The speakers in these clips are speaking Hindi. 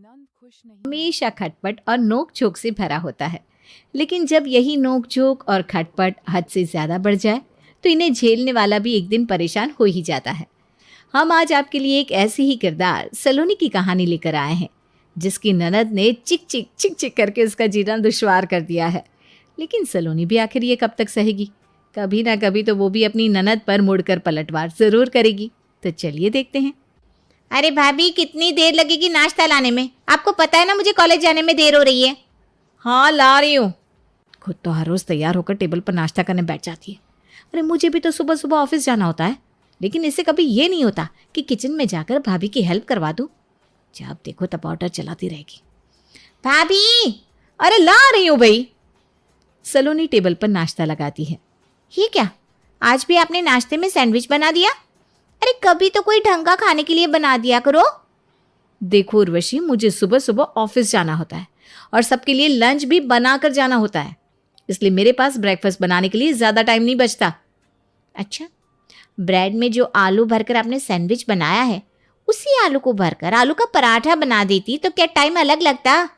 हमेशा खटपट और नोक झोंक से भरा होता है, लेकिन जब यही नोक झोंक और खटपट हद से ज्यादा बढ़ जाए तो इन्हें झेलने वाला भी एक दिन परेशान हो ही जाता है। हम आज आपके लिए एक ऐसी ही किरदार सलोनी की कहानी लेकर आए हैं, जिसकी ननद ने चिक चिक करके उसका जीना दुश्वार कर दिया है। लेकिन सलोनी भी आखिर ये कब तक सहेगी? कभी ना कभी तो वो भी अपनी ननद पर मुड़कर पलटवार जरूर करेगी। तो चलिए देखते हैं। अरे भाभी, कितनी देर लगेगी नाश्ता लाने में? आपको पता है ना मुझे कॉलेज जाने में देर हो रही है। हाँ, ला रही हूँ। खुद तो हर रोज़ तैयार होकर टेबल पर नाश्ता करने बैठ जाती है। अरे मुझे भी तो सुबह सुबह ऑफिस जाना होता है, लेकिन इससे कभी ये नहीं होता कि किचन में जाकर भाभी की हेल्प करवा दूँ। जब देखो तब ऑर्डर चलाती रहेगी। भाभी, अरे ला रही हूँ भाई। सलोनी टेबल पर नाश्ता लगाती है। ये क्या, आज भी आपने नाश्ते में सैंडविच बना दिया? अरे कभी तो कोई ढंग का खाने के लिए बना दिया करो। देखो उर्वशी, मुझे सुबह सुबह ऑफिस जाना होता है और सबके लिए लंच भी बना कर जाना होता है, इसलिए मेरे पास ब्रेकफास्ट बनाने के लिए ज़्यादा टाइम नहीं बचता। अच्छा, ब्रेड में जो आलू भरकर आपने सैंडविच बनाया है, उसी आलू को भरकर आलू का पराठा बना देती तो क्या टाइम अलग लगता?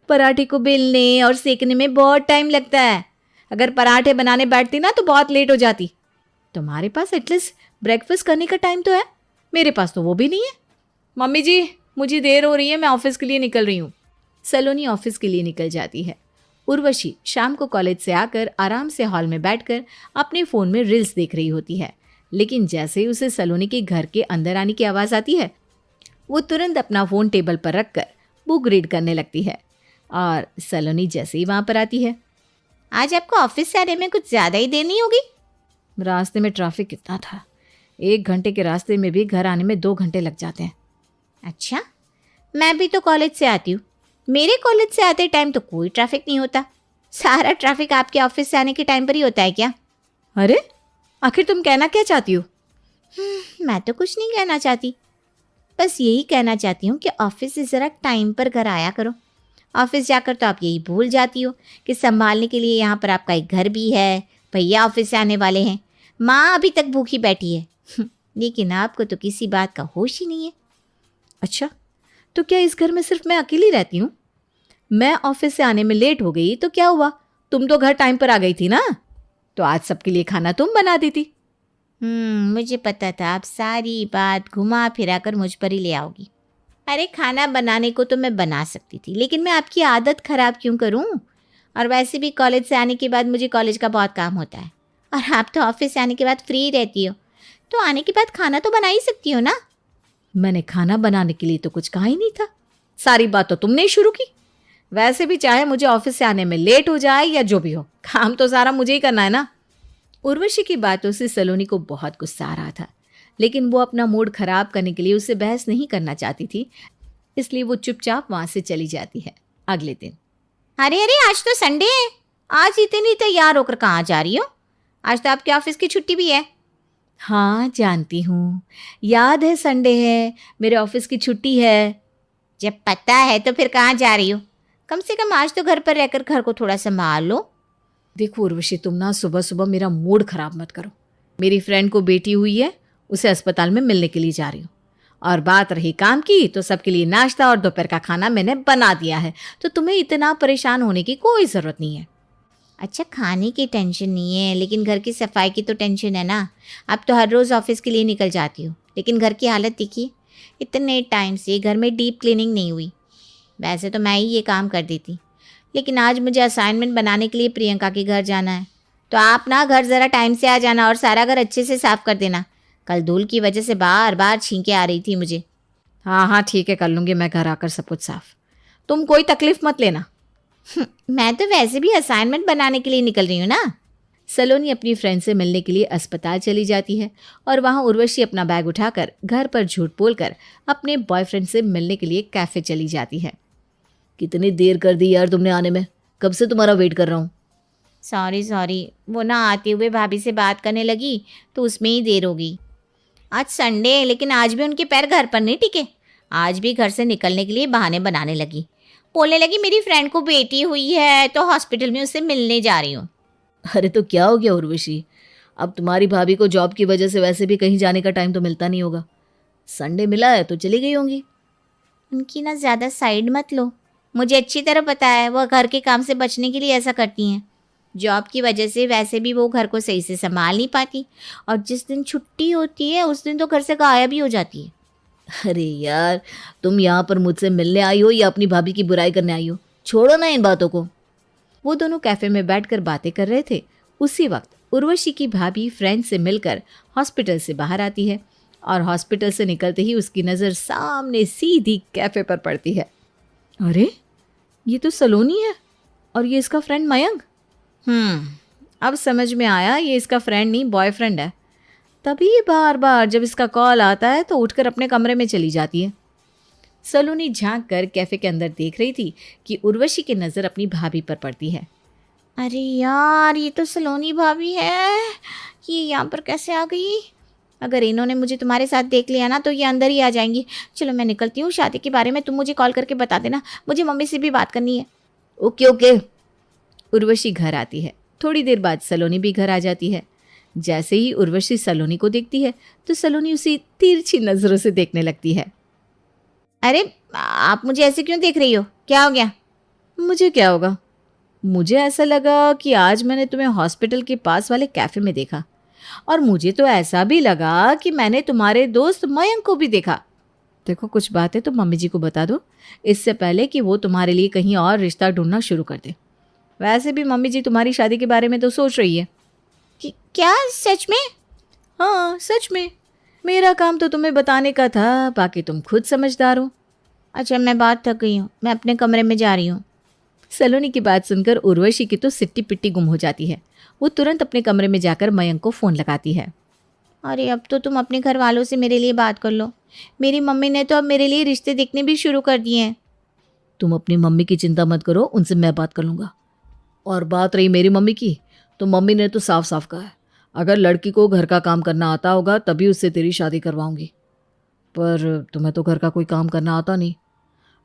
पराठे को बेलने और सेकने में बहुत टाइम लगता है। अगर पराठे बनाने बैठती ना तो बहुत लेट हो जाती। तुम्हारे पास एटलीस्ट ब्रेकफास्ट करने का टाइम तो है, मेरे पास तो वो भी नहीं है। मम्मी जी, मुझे देर हो रही है, मैं ऑफिस के लिए निकल रही हूँ। सलोनी ऑफिस के लिए निकल जाती है। उर्वशी शाम को कॉलेज से आकर आराम से हॉल में बैठकर अपने फ़ोन में रील्स देख रही होती है, लेकिन जैसे ही उसे सलोनी के घर के अंदर आने की आवाज़ आती है, वो तुरंत अपना फ़ोन टेबल पर रखकर बुक रीड करने लगती है। और सलोनी जैसे ही वहाँ पर आती है, आज आपको ऑफिस से आने में कुछ ज़्यादा ही देर नहीं होगी? रास्ते में ट्रैफिक कितना था, 1 घंटे के रास्ते में भी घर आने में 2 घंटे लग जाते हैं। अच्छा, मैं भी तो कॉलेज से आती हूँ। मेरे कॉलेज से आते टाइम तो कोई ट्रैफिक नहीं होता। सारा ट्रैफिक आपके ऑफिस से आने के टाइम पर ही होता है क्या? अरे आखिर तुम कहना क्या चाहती हो? मैं तो कुछ नहीं कहना चाहती, बस यही कहना चाहती हूँ कि ऑफिस से ज़रा टाइम पर घर आया करो। ऑफिस जाकर तो आप यही भूल जाती हो कि संभालने के लिए यहाँ पर आपका एक घर भी है, भैया ऑफिस से आने वाले हैं, माँ अभी तक भूखी बैठी है। लेकिन आपको तो किसी बात का होश ही नहीं है। अच्छा, तो क्या इस घर में सिर्फ मैं अकेली रहती हूँ? मैं ऑफिस से आने में लेट हो गई तो क्या हुआ? तुम तो घर टाइम पर आ गई थी ना, तो आज सबके लिए खाना तुम बना देती। मुझे पता था आप सारी बात घुमा फिरा कर मुझ पर ही ले आओगी। अरे खाना बनाने को तो मैं बना सकती थी, लेकिन मैं आपकी आदत ख़राब क्यों करूं? और वैसे भी कॉलेज से आने के बाद मुझे कॉलेज का बहुत काम होता है, और आप तो ऑफिस से आने के बाद फ्री रहती हो, तो आने के बाद खाना तो बना ही सकती हो ना। मैंने खाना बनाने के लिए तो कुछ कहा ही नहीं था, सारी बात तो तुमने ही शुरू की। वैसे भी चाहे मुझे ऑफिस से आने में लेट हो जाए या जो भी हो, काम तो सारा मुझे ही करना है ना। उर्वशी की बातों से सलोनी को बहुत गुस्सा आ रहा था, लेकिन वो अपना मूड खराब करने के लिए उससे बहस नहीं करना चाहती थी, इसलिए वो चुपचाप वहां से चली जाती है। अगले दिन, अरे आज तो संडे है, आज इतनी तैयार होकर कहाँ जा रही हो? आज तो आपके ऑफिस की छुट्टी भी है। हाँ जानती हूँ, याद है संडे है, मेरे ऑफिस की छुट्टी है। जब पता है तो फिर कहाँ जा रही हो? कम से कम आज तो घर पर रहकर घर को थोड़ा संभाल लो। देखो उर्वशी, तुम ना सुबह सुबह मेरा मूड खराब मत करो। मेरी फ्रेंड को बेटी हुई है, उसे अस्पताल में मिलने के लिए जा रही हूँ। और बात रही काम की, तो सबके लिए नाश्ता और दोपहर का खाना मैंने बना दिया है, तो तुम्हें इतना परेशान होने की कोई ज़रूरत नहीं है। अच्छा, खाने की टेंशन नहीं है, लेकिन घर की सफाई की तो टेंशन है ना। अब तो हर रोज़ ऑफिस के लिए निकल जाती हो, लेकिन घर की हालत देखिए, इतने टाइम से घर में डीप क्लीनिंग नहीं हुई। वैसे तो मैं ही ये काम कर देती, लेकिन आज मुझे असाइनमेंट बनाने के लिए प्रियंका के घर जाना है, तो आप ना घर ज़रा टाइम से आ जाना और सारा घर अच्छे से साफ़ कर देना। कल धूल की वजह से बार बार छींकें आ रही थी मुझे। हाँ ठीक है, कर लूँगी मैं घर आकर सब कुछ साफ, तुम कोई तकलीफ मत लेना। मैं तो वैसे भी असाइनमेंट बनाने के लिए निकल रही हूँ ना। सलोनी अपनी फ्रेंड से मिलने के लिए अस्पताल चली जाती है और वहाँ उर्वशी अपना बैग उठाकर घर पर झूठ बोलकर अपने बॉयफ्रेंड से मिलने के लिए कैफ़े चली जाती है। कितनी देर कर दी यार तुमने आने में, कब से तुम्हारा वेट कर रहा हूँ। सॉरी, वो ना आते हुए भाभी से बात करने लगी तो उसमें ही देर हो गई। आज संडे है, लेकिन आज भी उनके पैर घर पर नहीं टिके। आज भी घर से निकलने के लिए बहाने बनाने लगी। बोलने लगी मेरी फ्रेंड को बेटी हुई है तो हॉस्पिटल में उससे मिलने जा रही हूँ। अरे तो क्या हो गया उर्वशी, अब तुम्हारी भाभी को जॉब की वजह से वैसे भी कहीं जाने का टाइम तो मिलता नहीं होगा, संडे मिला है तो चली गई होंगी। उनकी ना ज़्यादा साइड मत लो। मुझे अच्छी तरह पता है वह घर के काम से बचने के लिए ऐसा करती हैं। जॉब की वजह से वैसे भी वो घर को सही से संभाल नहीं पाती, और जिस दिन छुट्टी होती है उस दिन तो घर से गायब ही हो जाती है। अरे यार, तुम यहाँ पर मुझसे मिलने आई हो या अपनी भाभी की बुराई करने आई हो? छोड़ो ना इन बातों को। वो दोनों कैफे में बैठकर बातें कर रहे थे। उसी वक्त उर्वशी की भाभी फ्रेंड से मिलकर हॉस्पिटल से बाहर आती है और हॉस्पिटल से निकलते ही उसकी नज़र सामने सीधी कैफे पर पड़ती है। अरे, ये तो सलोनी है और ये इसका फ्रेंड मयंक। अब समझ में आया, ये इसका फ्रेंड नहीं बॉयफ्रेंड है। तभी बार बार जब इसका कॉल आता है तो उठकर अपने कमरे में चली जाती है। सलोनी झांक कर कैफे के अंदर देख रही थी कि उर्वशी की नज़र अपनी भाभी पर पड़ती है। अरे यार, ये तो सलोनी भाभी है, ये यहाँ पर कैसे आ गई? अगर इन्होंने मुझे तुम्हारे साथ देख लिया ना तो ये अंदर ही आ जाएंगी। चलो मैं निकलती हूँ, शादी के बारे में तुम मुझे कॉल करके बता देना, मुझे मम्मी से भी बात करनी है। Okay okay. उर्वशी घर आती है। थोड़ी देर बाद सलोनी भी घर आ जाती है। जैसे ही उर्वशी सलोनी को देखती है तो सलोनी उसे तिरछी नज़रों से देखने लगती है। अरे आप मुझे ऐसे क्यों देख रही हो, क्या हो गया? मुझे क्या होगा? मुझे ऐसा लगा कि आज मैंने तुम्हें हॉस्पिटल के पास वाले कैफे में देखा, और मुझे तो ऐसा भी लगा कि मैंने तुम्हारे दोस्त मयंक को भी देखा। देखो, कुछ बातें तो मम्मी जी को बता दो, इससे पहले कि वो तुम्हारे लिए कहीं और रिश्ता ढूंढना शुरू कर दे। वैसे भी मम्मी जी तुम्हारी शादी के बारे में तो सोच रही है। क्या सच में? हाँ, सच में। मेरा काम तो तुम्हें बताने का था, बाकी तुम खुद समझदार हो। अच्छा, मैं बहुत थक गई हूँ, मैं अपने कमरे में जा रही हूँ। सलोनी की बात सुनकर उर्वशी की तो सिट्टी पिट्टी गुम हो जाती है। वो तुरंत अपने कमरे में जाकर मयंक को फ़ोन लगाती है। अरे अब तो तुम अपने घर वालों से मेरे लिए बात कर लो। मेरी मम्मी ने तो अब मेरे लिए रिश्ते देखने भी शुरू कर दिए हैं। तुम अपनी मम्मी की चिंता मत करो, उनसे मैं बात कर लूँगा। और बात रही मेरी मम्मी की, तो मम्मी ने तो साफ साफ कहा है, अगर लड़की को घर का काम करना आता होगा तभी उससे तेरी शादी करवाऊंगी। पर तुम्हें तो घर का कोई काम करना आता नहीं।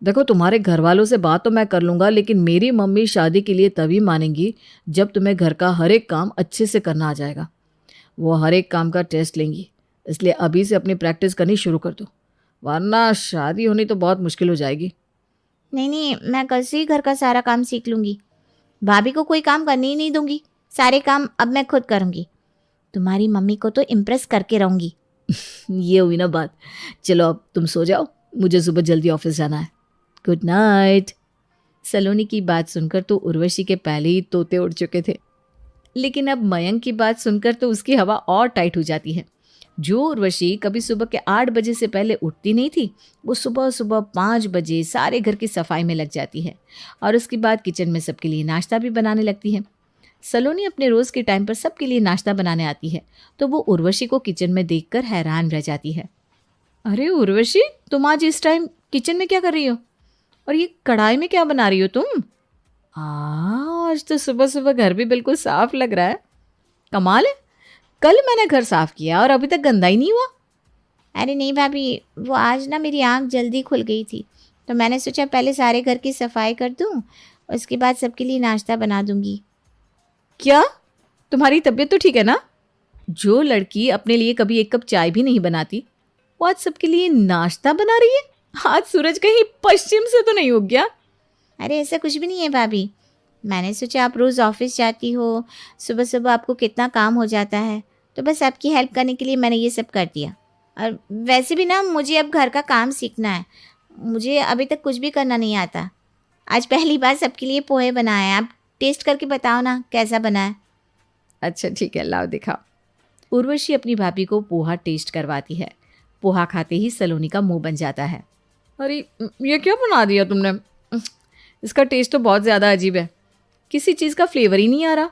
देखो, तुम्हारे घर वालों से बात तो मैं कर लूँगा, लेकिन मेरी मम्मी शादी के लिए तभी मानेंगी जब तुम्हें घर का हर एक काम अच्छे से करना आ जाएगा। वो हर एक काम का टेस्ट लेंगी, इसलिए अभी से अपनी प्रैक्टिस करनी शुरू कर दो, वरना शादी होनी तो बहुत मुश्किल हो जाएगी। नहीं, मैं कल से ही घर का सारा काम सीख लूँगी। भाभी को कोई काम करने ही नहीं दूंगी, सारे काम अब मैं खुद करूँगी। तुम्हारी मम्मी को तो इम्प्रेस करके रहूँगी। ये हुई ना बात। चलो अब तुम सो जाओ, मुझे सुबह जल्दी ऑफिस जाना है। Good night. सलोनी की बात सुनकर तो उर्वशी के पहले ही तोते उड़ चुके थे, लेकिन अब मयंक की बात सुनकर तो उसकी हवा और टाइट हो जाती है। जो उर्वशी कभी सुबह के 8 बजे से पहले उठती नहीं थी, वो सुबह सुबह 5 बजे सारे घर की सफाई में लग जाती है और उसके बाद किचन में सबके लिए नाश्ता भी बनाने लगती है। सलोनी अपने रोज़ के टाइम पर सबके लिए नाश्ता बनाने आती है तो वो उर्वशी को किचन में देखकर हैरान रह जाती है। अरे उर्वशी, तुम आज इस टाइम किचन में क्या कर रही हो? और ये कढ़ाई में क्या बना रही हो तुम? आज तो सुबह सुबह घर भी बिल्कुल साफ लग रहा है। कमाल है, कल मैंने घर साफ किया और अभी तक गंदा ही नहीं हुआ। अरे नहीं भाभी, वो आज ना मेरी आँख जल्दी खुल गई थी, तो मैंने सोचा पहले सारे घर की सफाई कर दूँ, उसके बाद सबके लिए नाश्ता बना दूँगी। क्या तुम्हारी तबीयत तो ठीक है ना? जो लड़की अपने लिए कभी एक कप चाय भी नहीं बनाती, वो आज सबके लिए नाश्ता बना रही है। आज सूरज कहीं पश्चिम से तो नहीं उग गया? अरे ऐसा कुछ भी नहीं है भाभी, मैंने सोचा आप रोज़ ऑफिस जाती हो, सुबह सुबह आपको कितना काम हो जाता है, तो बस आपकी हेल्प करने के लिए मैंने ये सब कर दिया। और वैसे भी ना मुझे अब घर का काम सीखना है, मुझे अभी तक कुछ भी करना नहीं आता। आज पहली बार सबके लिए पोहे बनाए हैं, आप टेस्ट करके बताओ ना कैसा बना है। अच्छा ठीक है, लाओ दिखाओ। उर्वशी अपनी भाभी को पोहा टेस्ट करवाती है। पोहा खाते ही सलोनी का मुंह बन जाता है। अरे ये क्या बना दिया तुमने? इसका टेस्ट तो बहुत ज़्यादा अजीब है, किसी चीज़ का फ्लेवर ही नहीं आ रहा।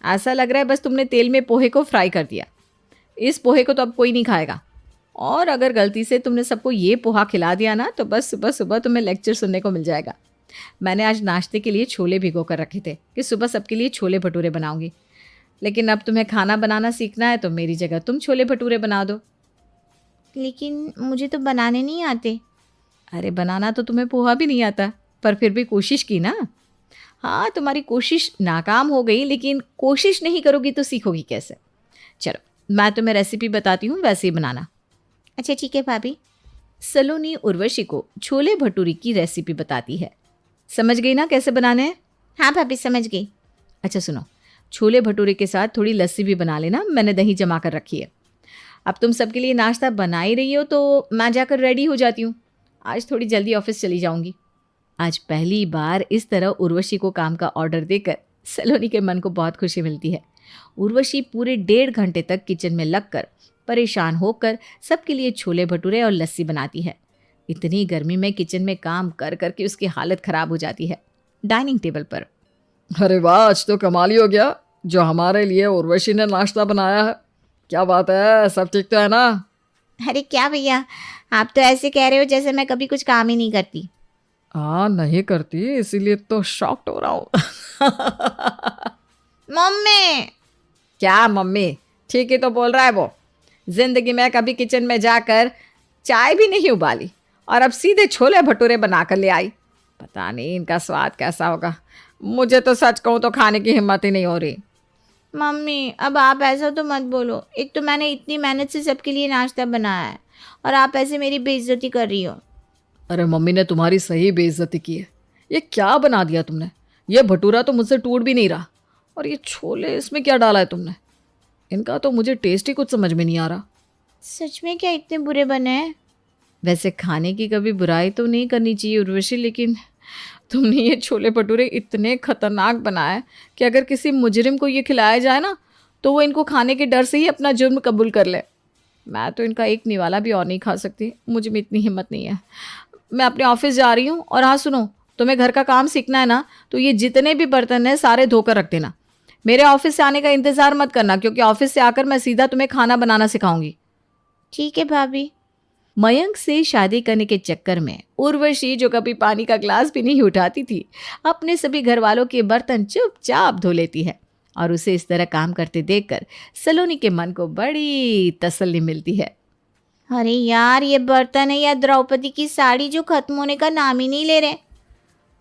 ऐसा लग रहा है बस तुमने तेल में पोहे को फ्राई कर दिया। इस पोहे को तो अब कोई नहीं खाएगा, और अगर गलती से तुमने सबको ये पोहा खिला दिया ना तो बस सुबह सुबह तुम्हें लेक्चर सुनने को मिल जाएगा। मैंने आज नाश्ते के लिए छोले भिगो कर रखे थे कि सुबह सबके लिए छोले भटूरे बनाऊंगी, लेकिन अब तुम्हें खाना बनाना सीखना है तो मेरी जगह तुम छोले भटूरे बना दो। लेकिन मुझे तो बनाने नहीं आते। अरे बनाना तो तुम्हें पोहा भी नहीं आता, पर फिर भी कोशिश की ना। हाँ, तुम्हारी कोशिश नाकाम हो गई, लेकिन कोशिश नहीं करोगी तो सीखोगी कैसे? चलो मैं तुम्हें रेसिपी बताती हूँ, वैसे ही बनाना। अच्छा ठीक है भाभी। सलोनी उर्वशी को छोले भटूरे की रेसिपी बताती है। समझ गई ना कैसे बनाने हैं? हाँ भाभी समझ गई। अच्छा सुनो, छोले भटूरे के साथ थोड़ी लस्सी भी बना लेना, मैंने दही जमा कर रखी है। अब तुम सबके लिए नाश्ता बना ही रही हो तो मैं जाकर रेडी हो जाती हूँ। आज थोड़ी जल्दी ऑफिस चली जाऊंगी। आज पहली बार इस तरह उर्वशी को काम का ऑर्डर देकर सलोनी के मन को बहुत खुशी मिलती है। उर्वशी पूरे 1.5 घंटे तक किचन में लगकर परेशान होकर सबके लिए छोले भटूरे और लस्सी बनाती है। इतनी गर्मी में किचन में काम कर करके उसकी हालत खराब हो जाती है। डाइनिंग टेबल पर अरे वाह, आज तो कमाल ही हो गया जो हमारे लिए उर्वशी ने नाश्ता बनाया है। क्या बात है, सब ठीक तो है ना? अरे क्या भैया, आप तो ऐसे कह रहे हो जैसे मैं कभी कुछ काम ही नहीं करती। हाँ नहीं करती, इसीलिए तो शॉक्ड हो रहा हूँ। मम्मी। क्या मम्मी? ठीक ही तो बोल रहा है वो। जिंदगी में कभी किचन में जाकर चाय भी नहीं उबाली और अब सीधे छोले भटूरे बनाकर ले आई। पता नहीं इनका स्वाद कैसा होगा। मुझे तो सच कहूँ तो खाने की हिम्मत ही नहीं हो रही। मम्मी अब आप ऐसा तो मत बोलो। एक तो मैंने इतनी मेहनत से सबके लिए नाश्ता बनाया है और आप ऐसे मेरी बेइज्जती कर रही हो। अरे मम्मी ने तुम्हारी सही बेइज्जती की है। ये क्या बना दिया तुमने? ये भटूरा तो मुझसे टूट भी नहीं रहा, और ये छोले इसमें क्या डाला है तुमने? इनका तो मुझे टेस्ट ही कुछ समझ में नहीं आ रहा। सच में क्या इतने बुरे बने हैं? वैसे खाने की कभी बुराई तो नहीं करनी चाहिए उर्वशी, लेकिन तुमने ये छोले भटूरे इतने खतरनाक बनाए कि अगर किसी मुजरिम को ये खिलाया जाए ना तो वो इनको खाने के डर से ही अपना जुर्म कबूल कर ले। मैं तो इनका एक निवाला भी और नहीं खा सकती, मुझ में इतनी हिम्मत नहीं है। मैं अपने ऑफिस जा रही हूँ। और हाँ सुनो, तुम्हें घर का काम सीखना है ना तो ये जितने भी बर्तन हैं सारे धोकर रख देना। मेरे ऑफिस से आने का इंतज़ार मत करना, क्योंकि ऑफिस से आकर मैं सीधा तुम्हें खाना बनाना सिखाऊंगी। ठीक है भाभी। मयंक से शादी करने के चक्कर में उर्वशी, जो कभी पानी का ग्लास भी नहीं उठाती थी, अपने सभी घर वालों के बर्तन चुपचाप धो लेती है। और उसे इस तरह काम करते देखकर सलोनी के मन को बड़ी तसल्ली मिलती है। अरे यार, ये बर्तन है या द्रौपदी की साड़ी जो खत्म होने का नाम ही नहीं ले रहे।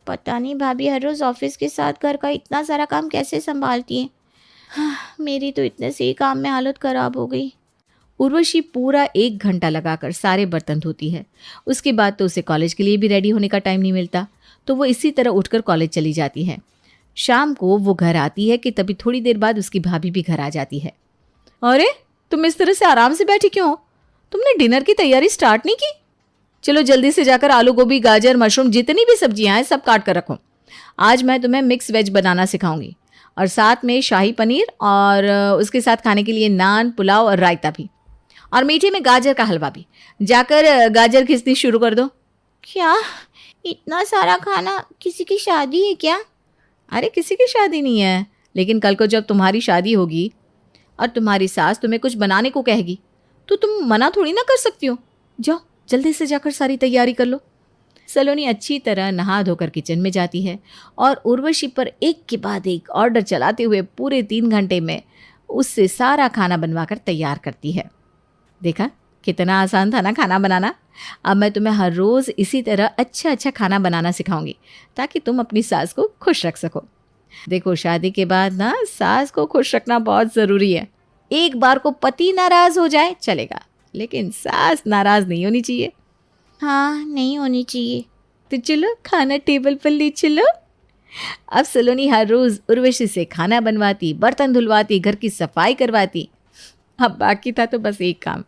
पता नहीं भाभी हर रोज़ ऑफिस के साथ घर का इतना सारा काम कैसे संभालती है। मेरी तो इतने से ही काम में हालत ख़राब हो गई। उर्वशी पूरा 1 घंटा लगाकर सारे बर्तन धोती है। उसके बाद तो उसे कॉलेज के लिए भी रेडी होने का टाइम नहीं मिलता, तो वो इसी तरह उठकर कॉलेज चली जाती है। शाम को वो घर आती है कि तभी थोड़ी देर बाद उसकी भाभी भी घर आ जाती है। अरे तुम इस तरह से आराम से बैठी क्यों हो? तुमने डिनर की तैयारी स्टार्ट नहीं की? चलो जल्दी से जाकर आलू गोभी, गाजर, मशरूम, जितनी भी सब्जियां हैं सब काट कर रखो। आज मैं तुम्हें मिक्स वेज बनाना सिखाऊंगी, और साथ में शाही पनीर, और उसके साथ खाने के लिए नान, पुलाव और रायता भी, और मीठे में गाजर का हलवा भी। जाकर गाजर घिसनी शुरू कर दो। क्या इतना सारा खाना? किसी की शादी है क्या? अरे किसी की शादी नहीं है, लेकिन कल को जब तुम्हारी शादी होगी और तुम्हारी सास तुम्हें कुछ बनाने को कहेगी तो तुम मना थोड़ी ना कर सकती हो। जाओ जल्दी से जाकर सारी तैयारी कर लो। सलोनी अच्छी तरह नहा धोकर किचन में जाती है और उर्वशी पर एक के बाद एक ऑर्डर चलाते हुए पूरे 3 घंटे में उससे सारा खाना बनवाकर तैयार करती है। देखा कितना आसान था ना खाना बनाना। अब मैं तुम्हें हर रोज़ इसी तरह अच्छा अच्छा खाना बनाना सिखाऊंगी, ताकि तुम अपनी सास को खुश रख सको। देखो शादी के बाद ना सास को खुश रखना बहुत ज़रूरी है। एक बार को पति नाराज़ हो जाए चलेगा, लेकिन सास नाराज़ नहीं होनी चाहिए। हाँ, नहीं होनी चाहिए। तो चलो खाना टेबल पर ले चलो। अब सलोनी हर रोज़ उर्वशी से खाना बनवाती, बर्तन धुलवाती, घर की सफाई करवाती। अब बाकी था तो बस एक काम।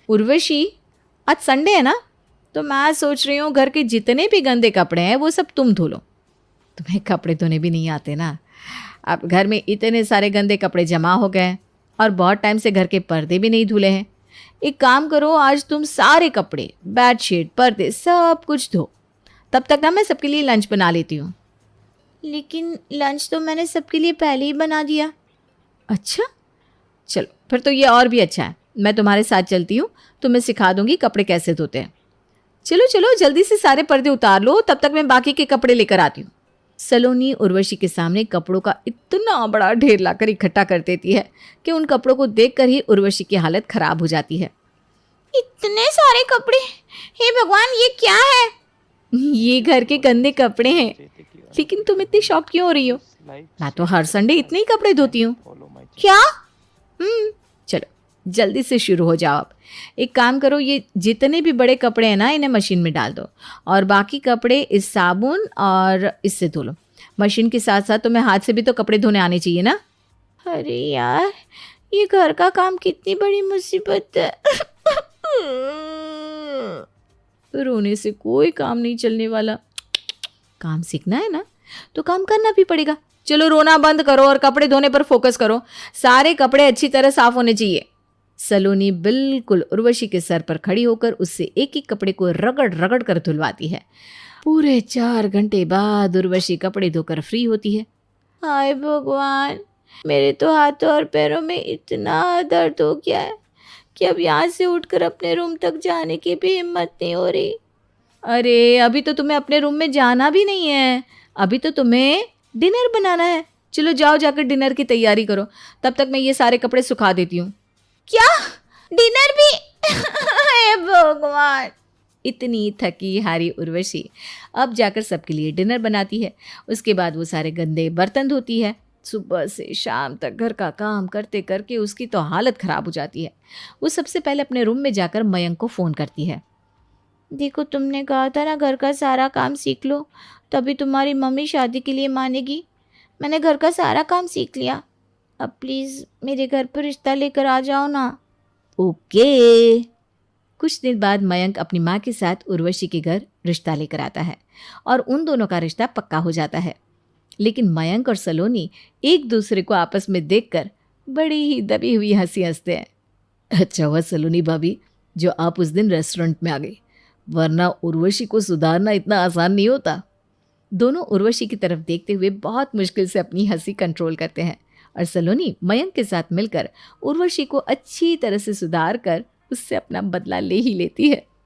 उर्वशी आज संडे है ना, तो मैं सोच रही हूँ घर के जितने भी गंदे कपड़े हैं वो सब तुम धो लो। तुम्हें कपड़े धोने भी नहीं आते ना। अब घर में इतने सारे गंदे कपड़े जमा हो गए और बहुत टाइम से घर के पर्दे भी नहीं धुले हैं। एक काम करो, आज तुम सारे कपड़े, बेडशीट, पर्दे सब कुछ धो। तब तक ना मैं सबके लिए लंच बना लेती हूँ। लेकिन लंच तो मैंने सबके लिए पहले ही बना दिया। अच्छा चलो फिर तो ये और भी अच्छा है। मैं तुम्हारे साथ चलती हूँ, तुम्हें सिखा दूंगी कपड़े कैसे धोते हैं। चलो चलो जल्दी से सारे पर्दे उतार लो, तब तक मैं बाकी के कपड़े लेकर आती हूँ। सलोनी उर्वशी के सामने कपड़ों का इतना बड़ा ढेर लाकर इकट्ठा कर देती है कि उन कपड़ों को देखकर ही उर्वशी की हालत खराब हो जाती है। इतने सारे कपड़े, हे भगवान ये क्या है? ये घर के गंदे कपड़े हैं। लेकिन तुम इतनी शॉक क्यों हो रही हो? मैं तो हर संडे इतने ही कपड़े धोती हूँ। क्या? चलो जल्दी से शुरू हो जाओ आप। एक काम करो, ये जितने भी बड़े कपड़े हैं ना इन्हें मशीन में डाल दो और बाकी कपड़े इस साबुन और इससे धो लो। मशीन के साथ साथ तुम्हें हाथ से भी तो कपड़े धोने आने चाहिए ना। अरे यार, ये घर का काम कितनी बड़ी मुसीबत है। रोने से कोई काम नहीं चलने वाला। काम सीखना है ना तो काम करना भी पड़ेगा। चलो रोना बंद करो और कपड़े धोने पर फोकस करो। सारे कपड़े अच्छी तरह साफ होने चाहिए। सलोनी बिल्कुल उर्वशी के सर पर खड़ी होकर उससे एक एक कपड़े को रगड़ रगड़ कर धुलवाती है। पूरे 4 घंटे बाद उर्वशी कपड़े धोकर फ्री होती है। हाय भगवान, मेरे तो हाथों और पैरों में इतना दर्द हो गया है कि अब यहाँ से उठकर अपने रूम तक जाने की भी हिम्मत नहीं हो रही। अरे अभी तो तुम्हें अपने रूम में जाना भी नहीं है, अभी तो तुम्हें डिनर बनाना है। चलो जाओ, जाकर डिनर की तैयारी करो, तब तक मैं ये सारे कपड़े सुखा देती हूँ। क्या, डिनर भी? हे भगवान। इतनी थकी हारी उर्वशी अब जाकर सबके लिए डिनर बनाती है। उसके बाद वो सारे गंदे बर्तन धोती है। सुबह से शाम तक घर का काम करते करके उसकी तो हालत ख़राब हो जाती है। वो सबसे पहले अपने रूम में जाकर मयंक को फ़ोन करती है। देखो, तुमने कहा था ना घर का सारा काम सीख लो, तभी तुम्हारी मम्मी शादी के लिए मानेगी। मैंने घर का सारा काम सीख लिया, अब प्लीज़ मेरे घर पर रिश्ता लेकर आ जाओ ना। ओके। कुछ दिन बाद मयंक अपनी माँ के साथ उर्वशी के घर रिश्ता लेकर आता है और उन दोनों का रिश्ता पक्का हो जाता है। लेकिन मयंक और सलोनी एक दूसरे को आपस में देखकर बड़ी ही दबी हुई हंसी हंसते हैं। अच्छा हुआ सलोनी भाभी जो आप उस दिन रेस्टोरेंट में आ गई, वरना उर्वशी को सुधारना इतना आसान नहीं होता। दोनों उर्वशी की तरफ देखते हुए बहुत मुश्किल से अपनी हंसी कंट्रोल करते हैं और सलोनी मयंक के साथ मिलकर उर्वशी को अच्छी तरह से सुधार कर उससे अपना बदला ले ही लेती है।